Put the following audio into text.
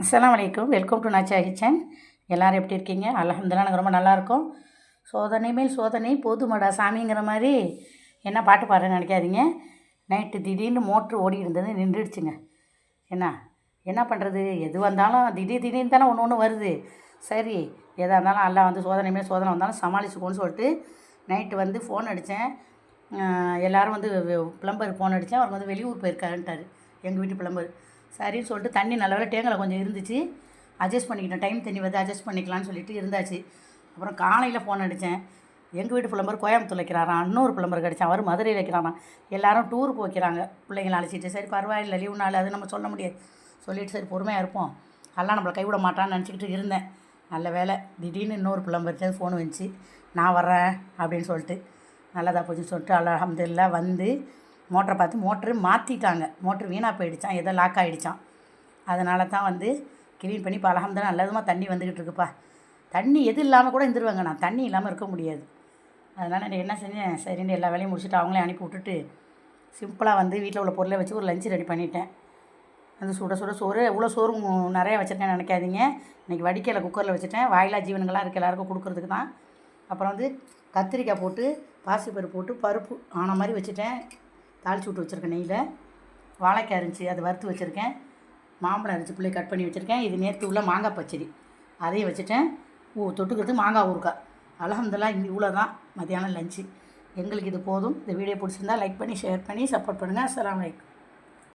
அஸ்ஸலாமு அலைக்கும். Welcome to Nachiya kitchen. எல்லோரும் எப்படி இருக்கீங்க? அல்ஹம்துலில்லாஹ் நாங்கள் ரொம்ப நல்லாயிருக்கோம். சோதனை மேல் சோதனை போதுமடா சாமிங்கிற மாதிரி என்ன பாட்டு பாடுறேன்னு நினைக்காதீங்க. நைட்டு திடீர்னு மோட்ரு ஓடி இருந்தது நின்றுடுச்சுங்க. என்ன பண்ணுறது? எது வந்தாலும் திடீர்னு தானே ஒன்று ஒன்று வருது. சரி, எதாக இருந்தாலும் எல்லாம் வந்து சோதனை மேல் சோதனை வந்தாலும் சமாளிச்சுக்கோன்னு சொல்லிட்டு நைட்டு வந்து ஃபோன் அடித்தேன். எல்லோரும் வந்து ப்ளம்பர் ஃபோன் அடித்தேன். அவர் வந்து வெளியூர் போயிருக்காருன்ட்டார் எங்கள் வீட்டு ப்ளம்பர். சரின்னு சொல்லிட்டு தண்ணி நல்ல வேலை டேங்கில் கொஞ்சம் இருந்துச்சு, அட்ஜஸ்ட் பண்ணிக்கிட்டேன். டைம் தண்ணி வந்து அட்ஜஸ்ட் பண்ணிக்கலான்னு சொல்லிட்டு இருந்தாச்சு. அப்புறம் காலையில் ஃபோன் அடித்தேன். எங்கள் வீட்டு ப்ளம்பர் கோயம்புத்தூர் வைக்கிறாராம், இன்னொரு ப்ளம்பருக்கு அடித்தேன், அவர் மதுரையில் வைக்கிறாராம். எல்லோரும் டூருக்கு வைக்கிறாங்க பிள்ளைங்களை அழைச்சிட்டு. சரி பரவாயில்லை, லீவு நாள் அது நம்ம சொல்ல முடியாது சொல்லிவிட்டு சரி பொறுமையாக இருப்போம், எல்லாம் நம்மளை கைவிட மாட்டான்னு நினச்சிக்கிட்டு இருந்தேன். நல்ல வேலை திடீர்னு இன்னொரு ப்ளம்பர்கிட்ட ஃபோன் வந்துச்சு, நான் வர்றேன் அப்படின்னு சொல்லிட்டு. நல்லதாக போச்சுன்னு சொல்லிட்டு அல்ஹம்துலில்லாஹ் வந்து மோட்டரை பார்த்து மோட்ரு மாற்றிட்டாங்க. மோட்ரு வீணாக போயிடுச்சான், ஏதோ லாக் ஆகிடுச்சான். அதனால தான் வந்து க்ளீன் பண்ணி இப்போ அல்ஹம்துலில்லாஹ் நல்லதுமாக தண்ணி வந்துக்கிட்டு இருக்குப்பா. தண்ணி எது இல்லாமல் கூட இருந்துருவாங்க, நான் தண்ணி இல்லாமல் இருக்க முடியாது. அதனால் நான் என்ன செஞ்சேன், சரின்னு எல்லா வேலையும் முடிச்சுட்டு அவங்களே அனுப்பி விட்டுட்டு சிம்பிளாக வந்து வீட்டில் உள்ள பொருளை வச்சு ஒரு லஞ்சு ரெடி பண்ணிட்டேன். அந்த சுட சுட சோறு, எவ்வளோ சோறு நிறையா வச்சுருக்கேன்னு நினைக்காதீங்க. இன்றைக்கி வடிக்கலை, குக்கரில் வச்சுட்டேன். வாயிலா ஜீவனங்களாக இருக்குது எல்லாேருக்கும் கொடுக்குறதுக்கு தான். அப்புறம் வந்து கத்திரிக்காய் போட்டு பாசிப்பருப்பு போட்டு பருப்பு ஆன மாதிரி வச்சுட்டேன். தாளித்து விட்டு வச்சுருக்கேன் நெய்யில். வாழைக்காய் இருந்துச்சு, அதை வறுத்து வச்சுருக்கேன். மாம்பழம் இருந்துச்சு, பிள்ளை கட் பண்ணி வச்சுருக்கேன். இது நேற்று உள்ள மாங்காய் பச்சடி, அதையும் வச்சுட்டேன். தொட்டுக்கிறது மாங்காய் ஊறுக்காய். அல்ஹம்துலில்லாஹ் இவ்வளோ தான் மத்தியானம் லஞ்சு. எங்களுக்கு இது போதும். இந்த வீடியோ பிடிச்சிருந்தா லைக் பண்ணி ஷேர் பண்ணி சப்போர்ட் பண்ணுங்கள். அஸ்ஸலாமு அலைக்கும்.